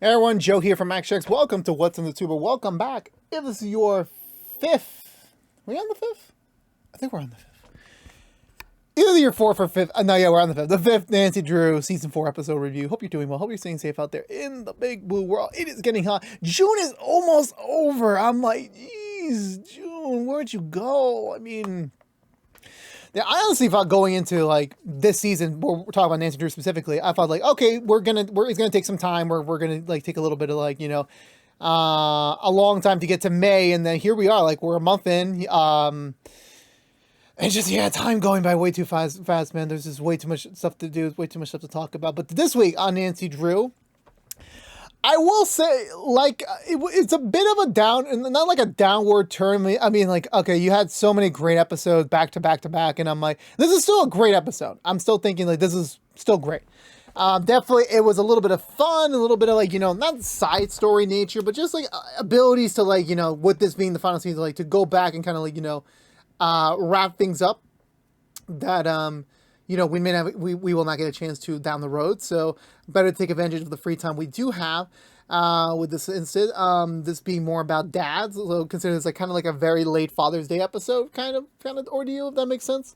Hey everyone, Joe here from ActionX. Welcome to What's in the Tuber. Welcome back. If this is your fifth, are we on the fifth? I think we're on the fifth. Either your fourth or fifth. No, yeah, we're on the fifth. The fifth Nancy Drew season 4 episode review. Hope you're doing well. Hope you're staying safe out there in the big blue world. It is getting hot. June is almost over. I'm like, geez, June, where'd you go? I mean, yeah, I honestly thought going into like this season, we're talking about Nancy Drew specifically, I thought like, okay, it's gonna take some time, we're gonna like take a little bit of like, a long time to get to May, and then here we are, like we're a month in. It's just, yeah, time going by way too fast, man. There's just way too much stuff to do, way too much stuff to talk about. But this week on Nancy Drew, I will say, like, it's a bit of a down, and not like a downward turn. I mean, like, okay, you had so many great episodes back to back to back, and I'm like, this is still a great episode. I'm still thinking, like, this is still great. Definitely, it was a little bit of fun, a little bit of, like, not side story nature, but just, like, abilities to, like, with this being the final season, like, to go back and kind of, like, wrap things up that, we will not get a chance to down the road. So better take advantage of the free time we do have with this instead. This being more about dads. So consider this like kind of like a very late Father's Day episode kind of ordeal, if that makes sense.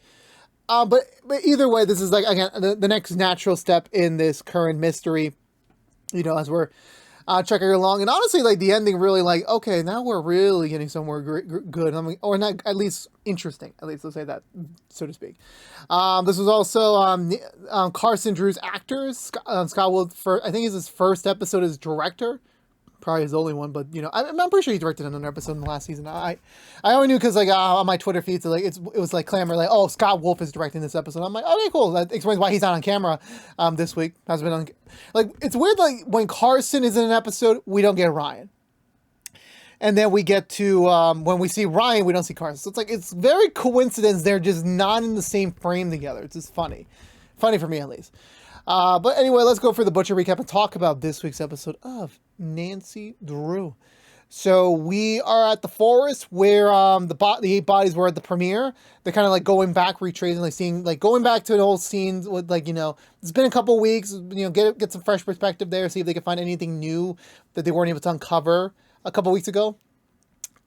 But either way, this is like, again, the next natural step in this current mystery, as we're checking along. And honestly, like the ending really like, okay, now we're really getting somewhere good. I mean, or not, at least interesting, at least let's say that, so to speak. This was also Carson Drew's actor, Scott Wood, I think it's his first episode as director. Probably his only one, but I'm pretty sure he directed another episode in the last season. I only knew because like on my Twitter feeds, like it was like clamor, like, oh, Scott Wolf is directing this episode. I'm like, okay, cool. That explains why he's not on camera this week. Has been on, like, it's weird, like when Carson is in an episode, we don't get Ryan, and then we get to when we see Ryan, we don't see Carson. So it's like it's very coincidence they're just not in the same frame together. It's just funny for me at least. But anyway, let's go for the Butcher recap and talk about this week's episode of Nancy Drew. So we are at the forest where the 8 bodies were at the premiere. They're kind of like going back, retracing, like seeing, like going back to an old scene with like, it's been a couple weeks, get some fresh perspective there, see if they can find anything new that they weren't able to uncover a couple weeks ago.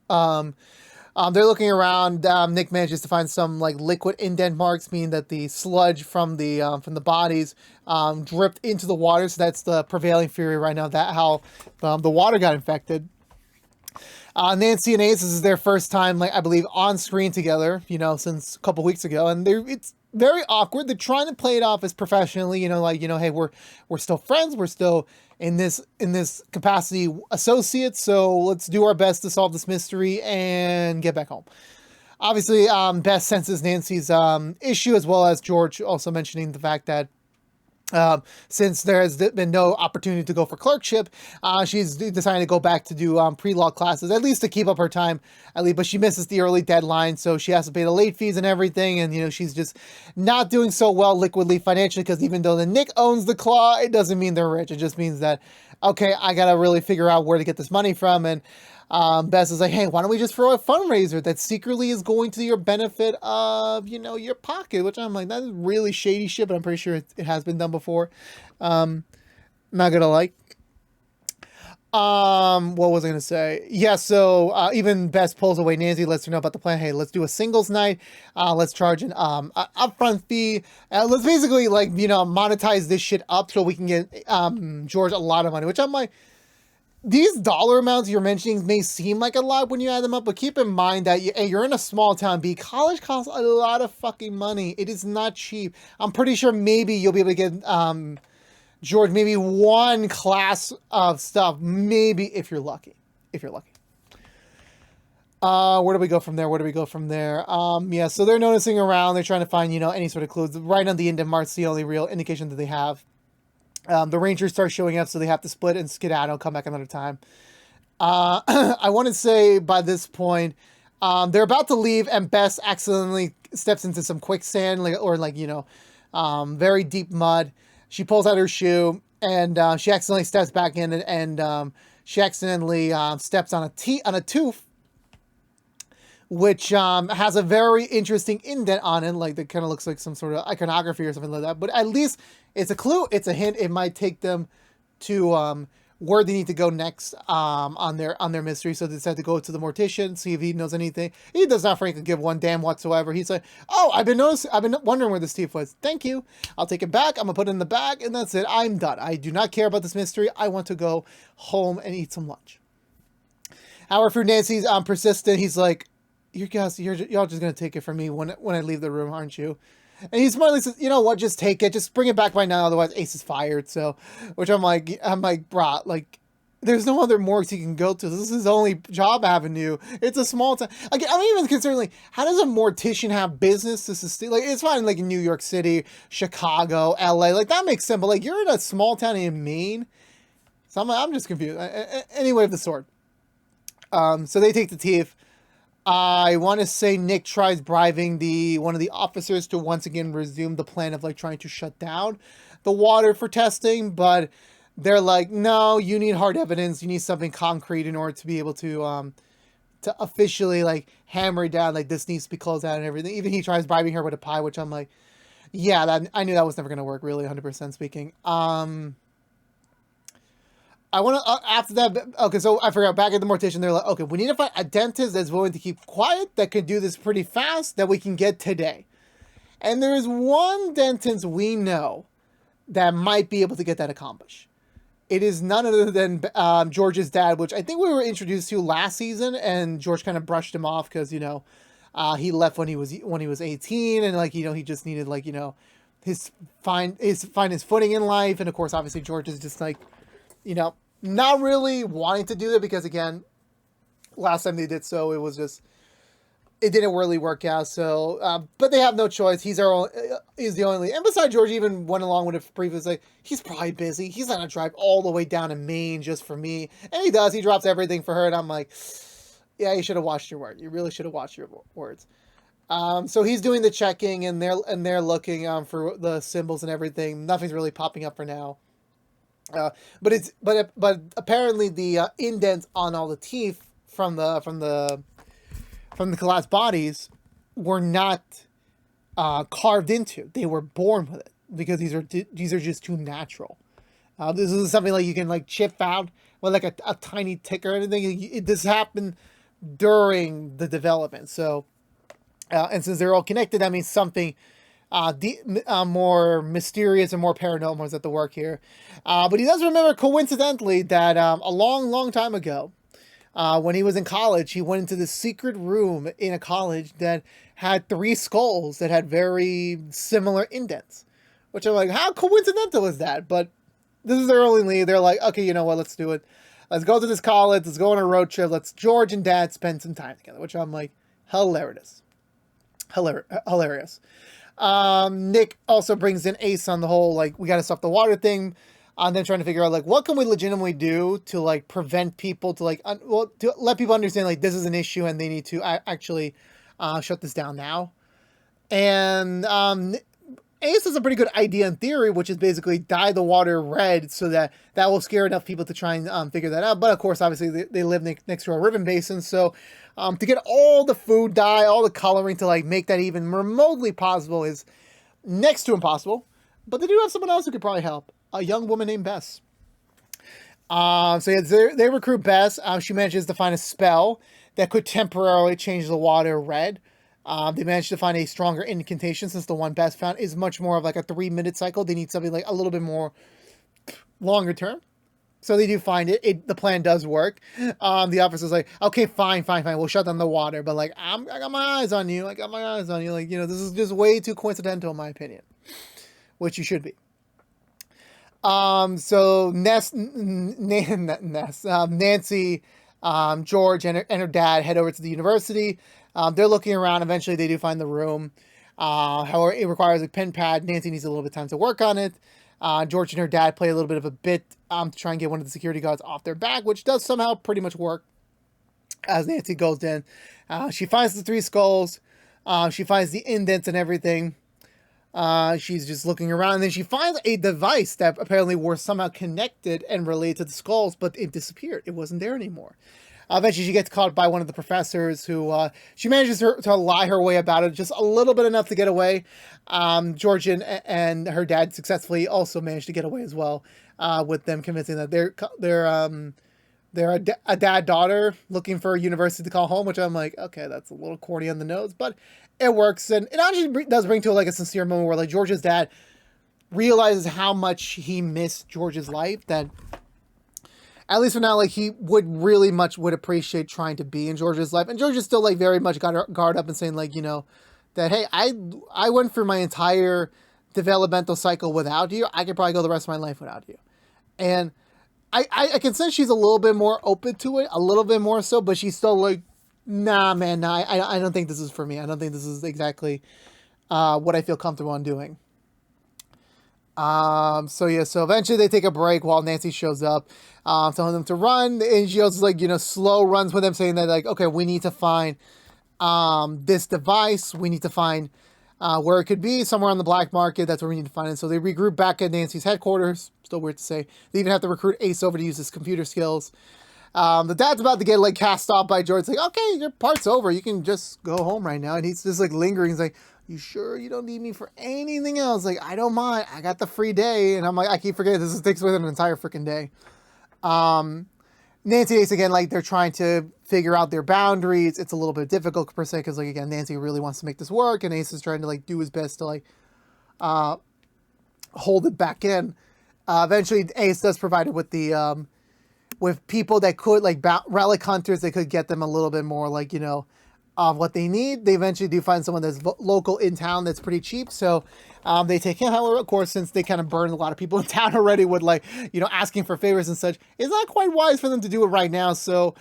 They're looking around. Nick manages to find some like liquid indent marks, meaning that the sludge from the bodies dripped into the water. So that's the prevailing theory right now. That how the water got infected. Nancy and Ace, this is their first time, like I believe, on screen together. Since a couple weeks ago, and it's very awkward. They're trying to play it off as professionally. Hey, we're still friends. We're still in this capacity associates, so let's do our best to solve this mystery and get back home. Obviously, Bess senses Nancy's issue, as well as George also mentioning the fact that since there has been no opportunity to go for clerkship, she's deciding to go back to do pre-law classes, at least to keep up her time, at least. But she misses the early deadline, so she has to pay the late fees and everything. And she's just not doing so well liquidly financially, because even though the Nick owns the claw, it doesn't mean they're rich. It just means that, okay, I gotta really figure out where to get this money from. And Bess is like, hey, why don't we just throw a fundraiser that secretly is going to your benefit of, your pocket, which I'm like, that is really shady shit, but I'm pretty sure it has been done before. Not gonna like. What was I gonna say? Yeah, so even Bess pulls away Nancy, lets her know about the plan. Hey, let's do a singles night. Let's charge an upfront fee. Let's basically like, monetize this shit up so we can get George a lot of money, which I'm like, these dollar amounts you're mentioning may seem like a lot when you add them up, but keep in mind that you're in a small town. College costs a lot of fucking money. It is not cheap. I'm pretty sure maybe you'll be able to get George maybe one class of stuff, maybe if you're lucky. Where do we go from there? Yeah, so they're noticing around. They're trying to find, any sort of clues. Right on the indent mark's the only real indication that they have. The Rangers start showing up, so they have to split and skedaddle, come back another time. I want to say by this point, they're about to leave, and Bess accidentally steps into some quicksand, very deep mud. She pulls out her shoe, and she accidentally steps back in, and she accidentally steps on a tooth, which has a very interesting indent on it, like that kind of looks like some sort of iconography or something like that. But at least it's a clue, it's a hint. It might take them to where they need to go next on their mystery. So they decide to go to the mortician, see if he knows anything. He does not frankly give one damn whatsoever. He's like, oh, I've been wondering where this teeth was. Thank you. I'll take it back. I'm gonna put it in the bag, and that's it. I'm done. I do not care about this mystery. I want to go home and eat some lunch. However, for Nancy's persistent, he's like, you guys, y'all just gonna take it from me when I leave the room, aren't you? And he smartly says, you know what, just take it. Just bring it back by now, otherwise Ace is fired. So, which I'm like, brah, like, there's no other morgues he can go to. This is his only job avenue. It's a small town. Like, I'm even concerned, like, how does a mortician have business to sustain? Like, it's fine, like, in New York City, Chicago, LA. Like, that makes sense. But, like, you're in a small town in Maine. So I'm just confused. Anyway, of the sort. So they take the teeth. I want to say Nick tries bribing one of the officers to once again resume the plan of like trying to shut down the water for testing, but they're like, no, you need hard evidence. You need something concrete in order to be able to officially like hammer it down. Like this needs to be closed out and everything. Even he tries bribing her with a pie, which I'm like, yeah, I knew that was never going to work. Really, 100% speaking. I want to, after that, okay, so I forgot, back at the mortician, they're like, okay, we need to find a dentist that's willing to keep quiet, that can do this pretty fast, that we can get today. And there is one dentist we know that might be able to get that accomplished. It is none other than George's dad, which I think we were introduced to last season, and George kind of brushed him off because, you know, he left when he was 18, and, like, you know, he just needed, like, you know, find his footing in life, and, of course, obviously, George is just, like, you know, not really wanting to do that because, again, last time they did so, it was just, it didn't really work out. So, but they have no choice. He's the only, and besides, George even went along with it previously. He's probably busy. He's not gonna drive all the way down to Maine just for me. And he does. He drops everything for her, and I'm like, yeah, you should have watched your word. You really should have watched your words. So he's doing the checking, and they're looking for the symbols and everything. Nothing's really popping up for now. But apparently the indents on all the teeth from the collapsed bodies were not carved into. They were born with it because these are just too natural. This is something like you can like chip out with like a tiny tick or anything. This happened during the development. So and since they're all connected, that means something more mysterious and more paranormal is at the work here. But he does remember, coincidentally, that a long time ago, when he was in college, he went into this secret room in a college that had 3 skulls that had very similar indents. Which I'm like, how coincidental is that? But this is their only lead. They're like, okay, you know what, let's do it. Let's go to this college. Let's go on a road trip. Let's George and Dad spend some time together. Which I'm like, hilarious. Nick also brings in Ace on the whole, like, we got to stop the water thing. And then trying to figure out, like, what can we legitimately do to, like, prevent people to, like, to let people understand, like, this is an issue and they need to actually shut this down now. And Ace has a pretty good idea in theory, which is basically dye the water red so that will scare enough people to try and figure that out. But, of course, obviously, they live next to a ribbon basin, so to get all the food dye, all the coloring to, like, make that even remotely possible is next to impossible. But they do have someone else who could probably help. A young woman named Bess. So yeah, they recruit Bess. She manages to find a spell that could temporarily change the water red. They managed to find a stronger incantation since the one Bess found is much more of like a 3-minute cycle. They need something like a little bit more longer term. So they do find it. The plan does work. The officer's like, okay, fine. We'll shut down the water. But like, I got my eyes on you. Like, you know, this is just way too coincidental in my opinion. Which you should be. So Nancy, George, and her dad head over to the university. They're looking around. Eventually, they do find the room. However, it requires a pen pad. Nancy needs a little bit of time to work on it. George and her dad play a little bit of a bit to try and get one of the security guards off their back, which does somehow pretty much work. As Nancy goes in, she finds the 3 skulls. She finds the indents and everything. She's just looking around, and then she finds a device that apparently were somehow connected and related to the skulls, but it disappeared. It wasn't there anymore. Eventually, she gets caught by one of the professors who she manages to lie her way about it, just a little bit enough to get away. George and her dad successfully also managed to get away as well, with them convincing that they're a dad-daughter looking for a university to call home, which I'm like, okay, that's a little corny on the nose, but it works. And it actually does bring to like a sincere moment where like George's dad realizes how much he missed George's life, that at least for now, like he would appreciate trying to be in George's life. And George is still like very much got her guard up and saying like, that, hey, I went through my entire developmental cycle without you. I could probably go the rest of my life without you. And I can sense she's a little bit more open to it, a little bit more so, but she's still like, nah, man, nah, I don't think this is for me. I don't think this is exactly what I feel comfortable on doing. So eventually they take a break while Nancy shows up, telling them to run, and she also like, slow runs with them, saying that like, okay, we need to find, this device, we need to find, where it could be, somewhere on the black market, that's where we need to find it. So they regroup back at Nancy's headquarters, still weird to say. They even have to recruit Ace over to use his computer skills. The dad's about to get like cast off by George, like, okay, your part's over, you can just go home right now, and he's just like lingering, he's like, you sure you don't need me for anything else? Like, I don't mind. I got the free day. And I'm like, I keep forgetting this takes with an entire freaking day. Nancy and Ace, again, like, they're trying to figure out their boundaries. It's a little bit difficult, per se, because, like, again, Nancy really wants to make this work, and Ace is trying to, like, do his best to, like, hold it back in. Eventually, Ace does provide it with the, with people that could, like, relic hunters, they could get them a little bit more, like, what they need. They eventually do find someone that's local in town that's pretty cheap, so they take him. However, of course, since they kind of burned a lot of people in town already with like, asking for favors and such, it's not quite wise for them to do it right now. So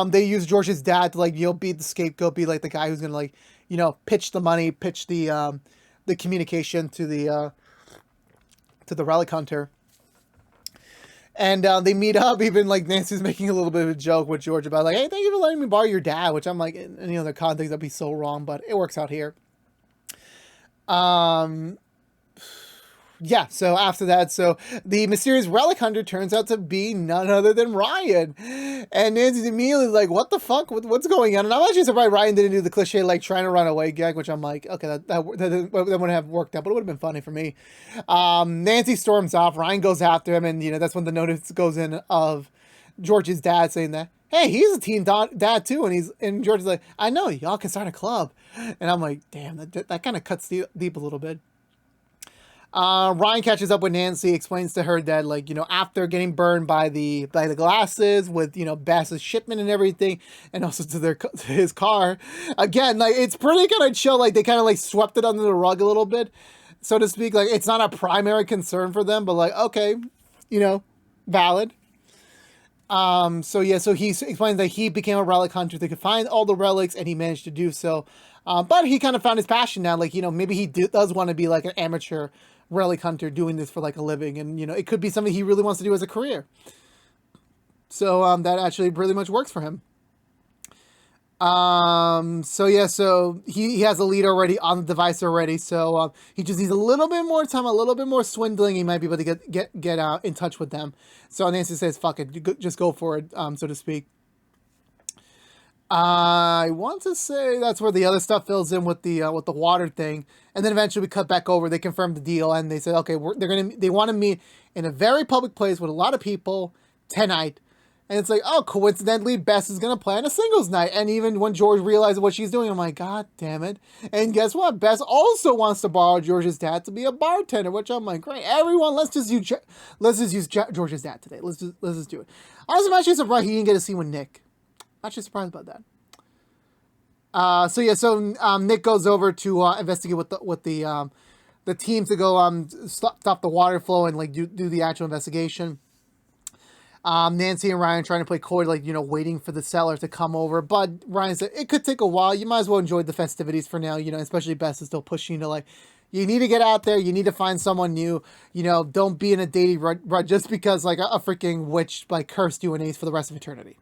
they use George's dad to like, be the scapegoat, be like the guy who's gonna like, pitch the money, pitch the communication to the relic hunter. And they meet up, even like Nancy's making a little bit of a joke with George about like, hey, thank you for letting me borrow your dad, which I'm like, in any other context, that'd be so wrong, but it works out here. Yeah, so after that, so the mysterious relic hunter turns out to be none other than Ryan. And Nancy's immediately like, what the fuck? What's going on? And I'm actually surprised Ryan didn't do the cliche, like, trying to run away gag, which I'm like, okay, that wouldn't have worked out, but it would have been funny for me. Nancy storms off. Ryan goes after him, and, that's when the notice goes in of George's dad saying that, hey, he's a teen dad too. And George is like, I know, y'all can start a club. And I'm like, damn, that kind of cuts deep a little bit. Ryan catches up with Nancy, explains to her that, like, after getting burned by the glasses with, Bass's shipment and everything, and also to his car, again, like, it's pretty kind of chill. Like, they kind of like swept it under the rug a little bit, so to speak. Like, it's not a primary concern for them, but like, okay, valid. So he explains that he became a relic hunter. They could find all the relics, and he managed to do so. But he kind of found his passion now. Like, maybe he does want to be like an amateur relic hunter doing this for like a living, and it could be something he really wants to do as a career. So that actually really much works for him. So he has a lead already on the device already, so he just needs a little bit more time, a little bit more swindling. He might be able to get out in touch with them. So Nancy says, fuck it, just go for it, so to speak. I want to say that's where the other stuff fills in with the water thing, and then eventually we cut back over. They confirm the deal, and they said, okay, they want to meet in a very public place with a lot of people tonight. And it's like, oh, coincidentally, Bess is gonna plan a singles night. And even when George realizes what she's doing, I'm like, God damn it! And guess what? Bess also wants to borrow George's dad to be a bartender, which I'm like, great, everyone, let's just use George's dad today. Let's just do it. I'm actually surprised he didn't get a scene with Nick. Actually surprised about that. Nick goes over to investigate with the team to go stop the water flow and like do the actual investigation. Nancy and Ryan trying to play coy, like, waiting for the seller to come over, but Ryan said it could take a while. You might as well enjoy the festivities for now, especially Bess is still pushing to like, you need to get out there, you need to find someone new, don't be in a dating rut just because like a freaking witch like cursed you and Ace for the rest of eternity.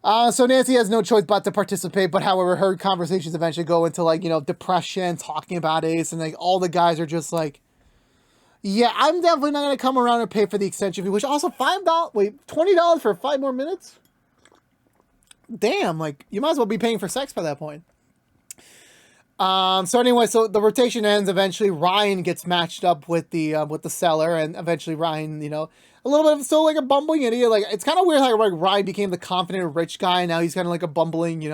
So Nancy has no choice but to participate, but however, her conversations eventually go into like, depression, talking about Ace, and like all the guys are just like, yeah, I'm definitely not going to come around and pay for the extension fee, which also $20 for 5 more minutes? damn, like you might as well be paying for sex by that point. So anyway, so the rotation ends. Eventually, Ryan gets matched up with the seller, and eventually Ryan, a little bit of still like a bumbling idiot. Like it's kind of weird how like Ryan became the confident rich guy. Now he's kind of like a bumbling,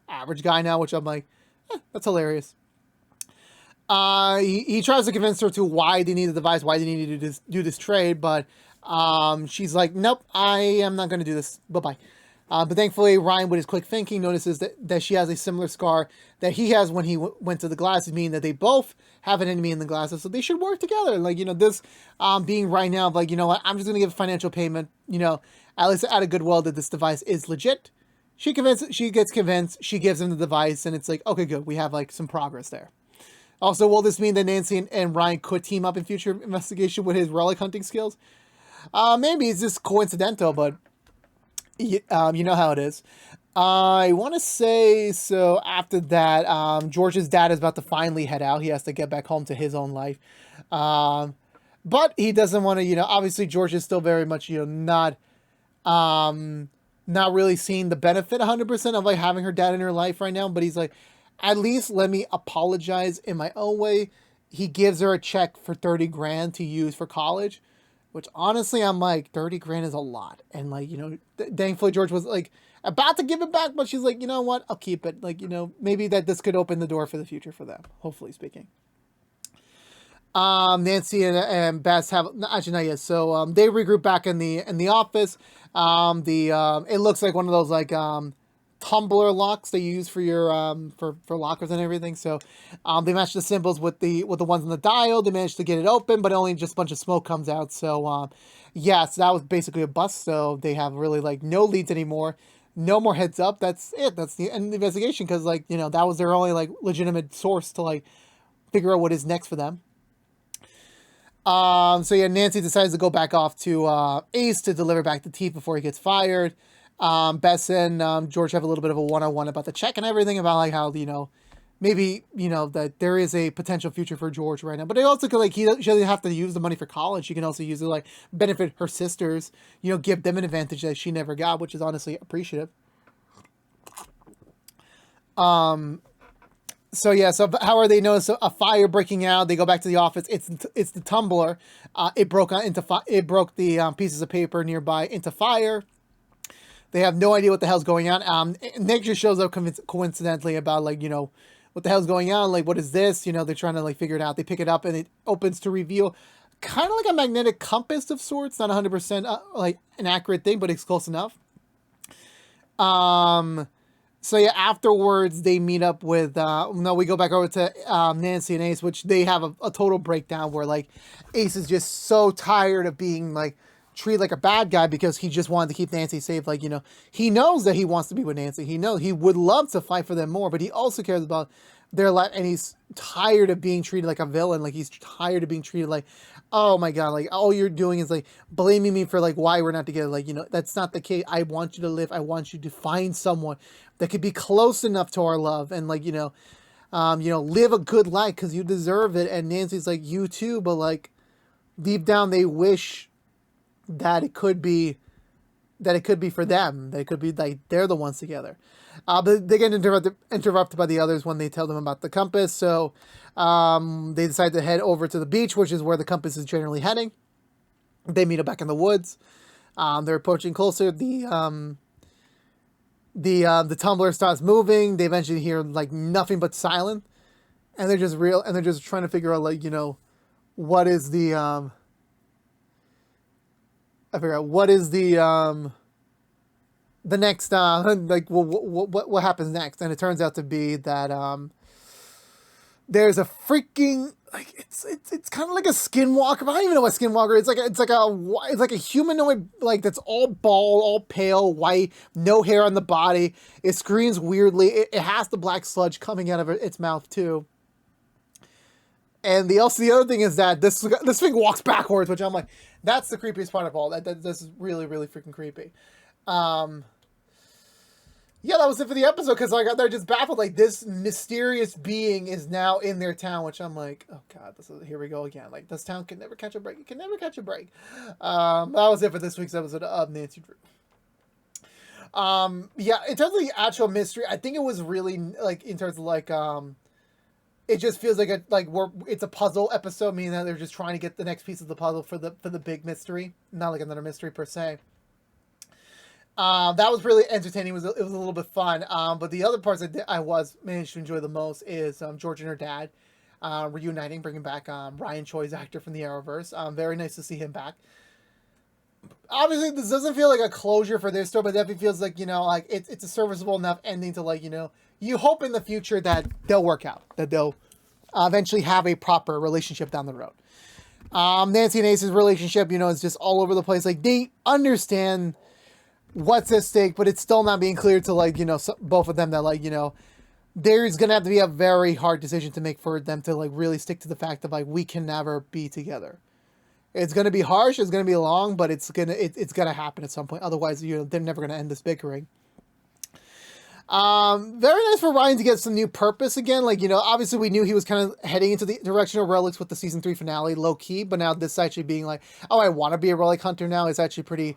average guy now, which I'm like, that's hilarious. He tries to convince her to why they need the device, why they need to do this trade, but she's like, nope, I am not going to do this. Bye bye. But thankfully, Ryan, with his quick thinking, notices that she has a similar scar that he has when he went to the glasses, meaning that they both have an enemy in the glasses, so they should work together. Like, this being right now, like, what, I'm just going to give a financial payment, at least out of goodwill that this device is legit. She gets convinced, she gives him the device, and it's like, okay, good, we have, like, some progress there. Also, will this mean that Nancy and Ryan could team up in future investigation with his relic hunting skills? Maybe it's just coincidental, but you know how it is. I want to say, so after that, George's dad is about to finally head out. He has to get back home to his own life. But he doesn't want to, obviously George is still very much, not really seeing the benefit 100% of like having her dad in her life right now. But he's like, at least let me apologize in my own way. He gives her a check for 30 grand to use for college, which honestly, I'm like, 30 grand is a lot. And like, thankfully George was like about to give it back, but she's like, you know what? I'll keep it. Like, maybe that this could open the door for the future for them, hopefully speaking. Nancy and Bess have actually not yet. So they regroup back in the office. It looks like one of those like tumbler locks that you use for your for lockers and everything. So they match the symbols with the ones on the dial. They managed to get it open, but only just a bunch of smoke comes out. So yeah, so that was basically a bust. So they have really like no leads anymore. No more heads up. That's it. That's the end of the investigation, because like, that was their only like legitimate source to like figure out what is next for them. So yeah, Nancy decides to go back off to Ace to deliver back the teeth before he gets fired. Bess and George have a little bit of a one-on-one about the check and everything, about like how, maybe, that there is a potential future for George right now. But they also could, like, she doesn't have to use the money for college. She can also use it, like, benefit her sisters, give them an advantage that she never got, which is honestly appreciative. So yeah, so how are they notice a fire breaking out? They go back to the office. It's the tumbler. It broke the pieces of paper nearby into fire. They have no idea what the hell's going on. Nick just shows up coincidentally about like, what the hell's going on? Like, what is this? They're trying to like figure it out. They pick it up and it opens to reveal kind of like a magnetic compass of sorts. Not 100% like an accurate thing, but it's close enough. So yeah, afterwards they meet up with, we go back over to Nancy and Ace, which they have a total breakdown where like Ace is just so tired of being like treated like a bad guy because he just wanted to keep Nancy safe. Like, he knows that he wants to be with Nancy. He knows he would love to fight for them more, but he also cares about their life, and he's tired of being treated like a villain. Like, he's tired of being treated like, oh my God, like all you're doing is like blaming me for like why we're not together. Like, that's not the case. I want you to live. I want you to find someone that could be close enough to our love and like, live a good life because you deserve it. And Nancy's like, you too, but like deep down they wish that it could be for them. They could be like they're the ones together. But they get interrupted by the others when they tell them about the compass. So they decide to head over to the beach, which is where the compass is generally heading. They meet up back in the woods. They're approaching closer. The tumbler starts moving. They eventually hear like nothing but silence, and they're just trying to figure out like, what is the I figure out what is the next like what happens next. And it turns out to be that there's a freaking like it's kind of like a skinwalker, but I don't even know what skinwalker is. It's like a humanoid, like that's all bald, all pale white, no hair on the body. It screams weirdly. It has the black sludge coming out of its mouth too. And the other thing is that this thing walks backwards, which I'm like, that's the creepiest part of all. This is really, really freaking creepy. Yeah, that was it for the episode, because like they're just baffled. Like, this mysterious being is now in their town, which I'm like, oh God, here we go again. Like, this town can never catch a break. It can never catch a break. That was it for this week's episode of Nancy Drew. Yeah, in terms of the actual mystery, I think it was really like in terms of like it just feels like it's a puzzle episode, meaning that they're just trying to get the next piece of the puzzle for the big mystery, not like another mystery per se. That was really entertaining. It was a little bit fun. But the other parts I was managed to enjoy the most is George and her dad reuniting, bringing back Ryan Choi's actor from the Arrowverse. Very nice to see him back. Obviously, this doesn't feel like a closure for their story, but it definitely feels like, like it's a serviceable enough ending to like, you hope in the future that they'll work out, that they'll eventually have a proper relationship down the road. Nancy and Ace's relationship, is just all over the place. Like, they understand what's at stake, but it's still not being clear to like, both of them that like, there's going to have to be a very hard decision to make for them to like really stick to the fact of like, we can never be together. It's going to be harsh. It's going to be long, but it's going to happen at some point. Otherwise, they're never going to end this bickering. Very nice for Ryan to get some new purpose again. Like, obviously we knew he was kind of heading into the direction of relics with the season 3 finale, low key, but now this actually being like, oh, I want to be a relic hunter now. It's a pretty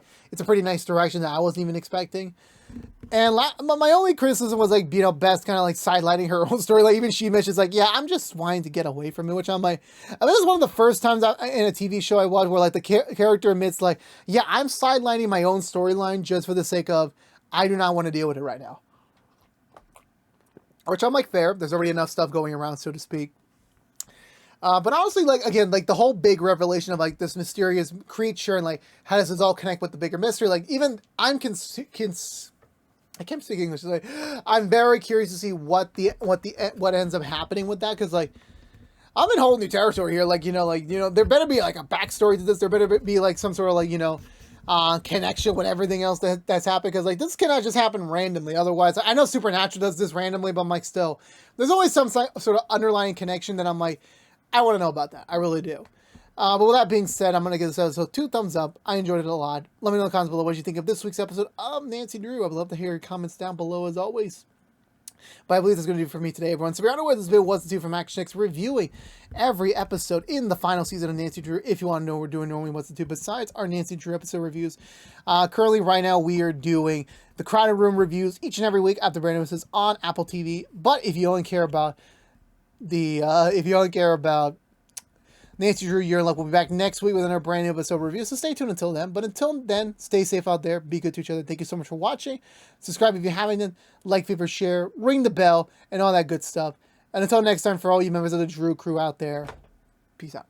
nice direction that I wasn't even expecting. And my only criticism was like, Beth kind of like sidelining her own story. Like, even she mentions like, yeah, I'm just wanting to get away from it, which I'm like, this is one of the first times in a TV show I watched where like the character admits like, yeah, I'm sidelining my own storyline just for the sake of, I do not want to deal with it right now. Which I'm like, fair. There's already enough stuff going around, so to speak. But honestly, like, again, like the whole big revelation of like this mysterious creature and like, how does this all connect with the bigger mystery? Like, even I can't speak English. Like, I'm very curious to see what ends up happening with that. Cause like, I'm in whole new territory here. Like, there better be like a backstory to this. There better be like some sort of like, connection with everything else that's happened. Cause like, this cannot just happen randomly. Otherwise, I know Supernatural does this randomly, but I'm like, still, there's always some sort of underlying connection that I'm like, I want to know about that. I really do. But with that being said, I'm going to give this episode 2 thumbs up. I enjoyed it a lot. Let me know in the comments below what you think of this week's episode of Nancy Drew. I would love to hear your comments down below as always. But I believe that's going to do it for me today, everyone. So if you're unaware, this video was the 2 from ActionX reviewing every episode in the final season of Nancy Drew. If you want to know what we're doing normally, what's the 2 besides our Nancy Drew episode reviews. Currently, right now, we are doing the Crowded Room reviews each and every week after brand notices on Apple TV. But if you only care about Nancy Drew, Year in Luck will be back next week with another brand new episode review, so stay tuned until then. But until then, stay safe out there, be good to each other. Thank you so much for watching. Subscribe if you haven't, like, favorite, share, ring the bell, and all that good stuff. And until next time, for all you members of the Drew crew out there, peace out.